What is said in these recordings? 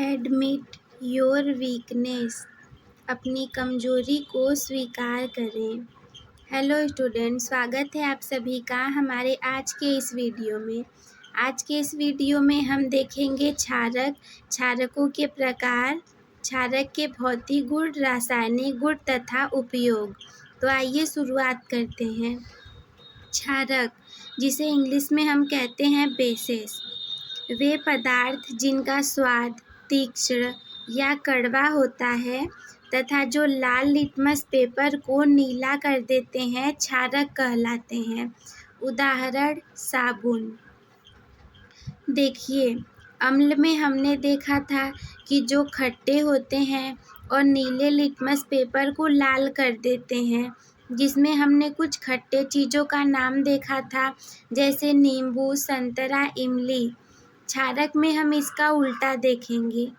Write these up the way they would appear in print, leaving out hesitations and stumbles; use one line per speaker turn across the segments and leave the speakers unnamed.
Admit your weakness, अपनी कमजोरी को स्वीकार करें। हेलो स्टूडेंट, स्वागत है आप सभी का हमारे आज के इस वीडियो में। आज के इस वीडियो में हम देखेंगे क्षारक, क्षारकों के प्रकार, क्षारक के भौतिक गुण, रासायनिक गुण तथा उपयोग। तो आइए शुरुआत करते हैं। क्षारक, जिसे इंग्लिश में हम कहते हैं बेसेस, वे पदार्थ जिनका स्वाद तीक्ष्ण या कड़वा होता है तथा जो लाल लिटमस पेपर को नीला कर देते हैं, क्षारक कहलाते हैं। उदाहरण साबुन। देखिए, अम्ल में हमने देखा था कि जो खट्टे होते हैं और नीले लिटमस पेपर को लाल कर देते हैं, जिसमें हमने कुछ खट्टे चीज़ों का नाम देखा था, जैसे नींबू, संतरा, इमली। क्षारक में हम इसका उल्टा देखेंगे।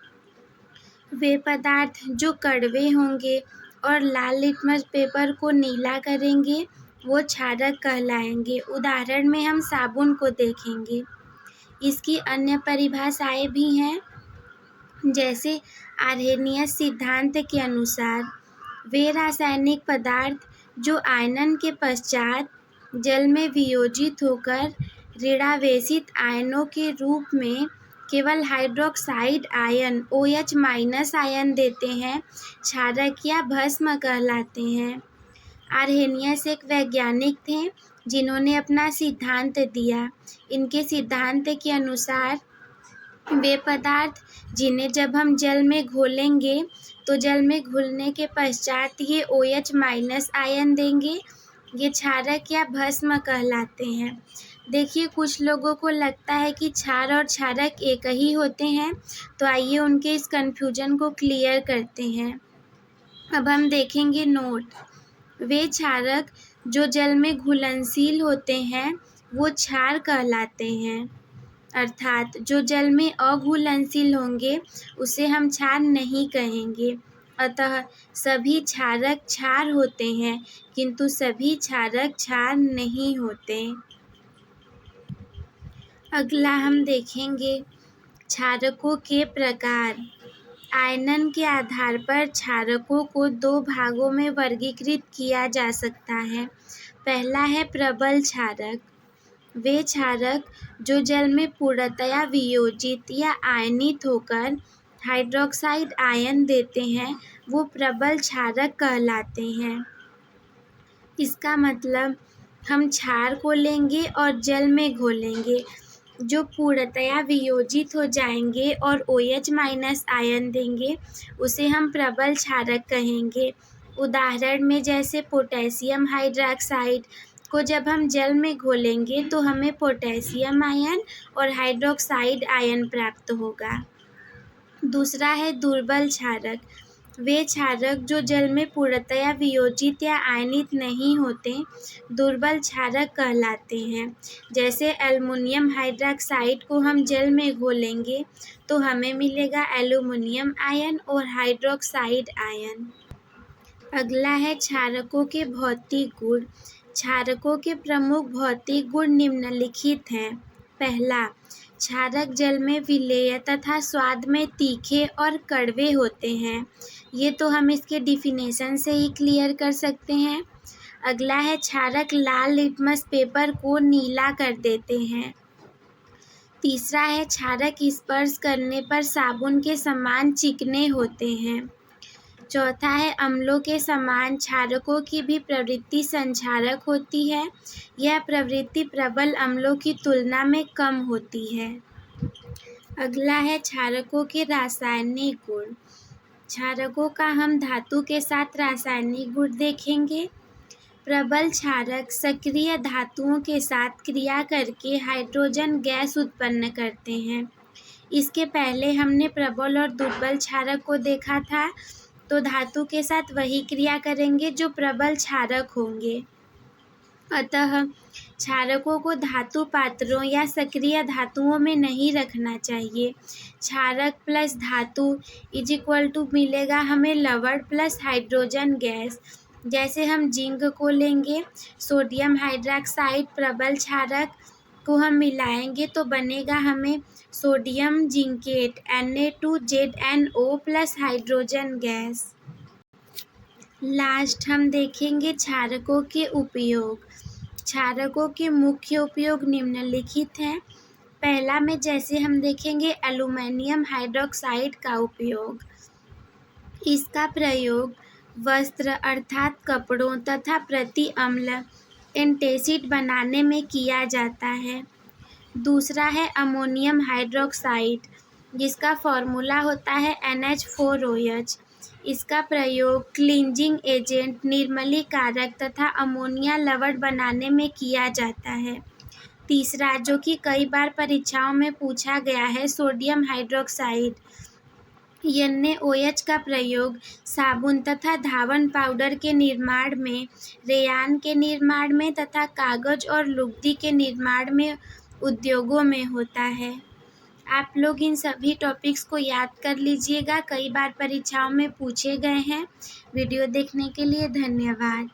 वे पदार्थ जो कड़वे होंगे और लाल लिटमस पेपर को नीला करेंगे, वो क्षारक कहलाएंगे। उदाहरण में हम साबुन को देखेंगे। इसकी अन्य परिभाषाएं भी हैं, जैसे आर्हेनियस सिद्धांत के अनुसार वे रासायनिक पदार्थ जो आयनन के पश्चात जल में वियोजित होकर ऋणावेशित आयनों के रूप में केवल हाइड्रोक्साइड आयन OH- आयन देते हैं, क्षारक या भस्म कहलाते हैं। आर्हेनियस एक वैज्ञानिक थे जिन्होंने अपना सिद्धांत दिया। इनके सिद्धांत के अनुसार वे पदार्थ जिन्हें जब हम जल में घोलेंगे तो जल में घुलने के पश्चात ये OH- आयन देंगे, ये क्षारक या भस्म कहलाते हैं। देखिए, कुछ लोगों को लगता है कि क्षार और क्षारक एक ही होते हैं, तो आइए उनके इस कन्फ्यूजन को क्लियर करते हैं। अब हम देखेंगे नोट। वे क्षारक जो जल में घुलनशील होते हैं, वो क्षार कहलाते हैं, अर्थात जो जल में अघुलनशील होंगे उसे हम क्षार नहीं कहेंगे। अतः सभी क्षारक क्षार होते हैं, किंतु सभी क्षारक क्षार नहीं होते। अगला हम देखेंगे क्षारकों के प्रकार। आयनन के आधार पर क्षारकों को दो भागों में वर्गीकृत किया जा सकता है। पहला है प्रबल क्षारक। वे क्षारक जो जल में पूर्णतया वियोजित या आयनित होकर हाइड्रोक्साइड आयन देते हैं, वो प्रबल क्षारक कहलाते हैं। इसका मतलब हम क्षार को लेंगे और जल में घोलेंगे, जो पूर्णतया वियोजित हो जाएंगे और OH- आयन देंगे, उसे हम प्रबल क्षारक कहेंगे। उदाहरण में जैसे पोटेशियम हाइड्रॉक्साइड को जब हम जल में घोलेंगे तो हमें पोटेशियम आयन और हाइड्रोक्साइड आयन प्राप्त होगा। दूसरा है दुर्बल क्षारक। वे क्षारक जो जल में पूर्णतया वियोजित या आयनित नहीं होते, दुर्बल क्षारक कहलाते हैं। जैसे एल्युमिनियम हाइड्रॉक्साइड को हम जल में घोलेंगे तो हमें मिलेगा एल्युमिनियम आयन और हाइड्रोक्साइड आयन। अगला है क्षारकों के भौतिक गुण। क्षारकों के प्रमुख भौतिक गुण निम्नलिखित हैं। पहला, क्षारक जल में विलेय तथा स्वाद में तीखे और कड़वे होते हैं। ये तो हम इसके डिफिनेशन से ही क्लियर कर सकते हैं। अगला है क्षारक लाल लिटमस पेपर को नीला कर देते हैं। तीसरा है क्षारक स्पर्श करने पर साबुन के समान चिकने होते हैं। चौथा है अम्लों के समान क्षारकों की भी प्रवृत्ति संक्षारक होती है। यह प्रवृत्ति प्रबल अम्लों की तुलना में कम होती है। अगला है क्षारकों के रासायनिक गुण। क्षारकों का हम धातु के साथ रासायनिक गुण देखेंगे। प्रबल क्षारक सक्रिय धातुओं के साथ क्रिया करके हाइड्रोजन गैस उत्पन्न करते हैं। इसके पहले हमने प्रबल और दुर्बल क्षारक को देखा था, तो धातु के साथ वही क्रिया करेंगे जो प्रबल क्षारक होंगे। अतः क्षारकों को धातु पात्रों या सक्रिय धातुओं में नहीं रखना चाहिए। क्षारक प्लस धातु = मिलेगा हमें लवण प्लस हाइड्रोजन गैस। जैसे हम जिंक को लेंगे, सोडियम हाइड्रॉक्साइड प्रबल क्षारक, को हम मिलाएंगे तो बनेगा हमें sodium zincate Na2ZNO plus hydrogen gas. Last हम देखेंगे क्षारकों के उपयोग। क्षारकों के मुख्य उपयोग निम्नलिखित हैं। पहला में जैसे हम देखेंगे एल्युमिनियम हाइड्रोक्साइड का उपयोग। इसका प्रयोग वस्त्र अर्थात कपड़ों तथा प्रति अम्ल एंटासिड बनाने में किया जाता है। दूसरा है अमोनियम हाइड्रोक्साइड, जिसका फॉर्मूला होता है NH4OH। इसका प्रयोग क्लींजिंग एजेंट, निर्मलीकारक तथा अमोनिया लवण बनाने में किया जाता है। तीसरा, जो कि कई बार परीक्षाओं में पूछा गया है, सोडियम हाइड्रोक्साइड। NaOH का प्रयोग साबुन तथा धावन पाउडर के निर्माण में, रेयान के निर्माण में तथा कागज और लुगदी के निर्माण में उद्योगों में होता है। आप लोग इन सभी टॉपिक्स को याद कर लीजिएगा, कई बार परीक्षाओं में पूछे गए हैं। वीडियो देखने के लिए धन्यवाद।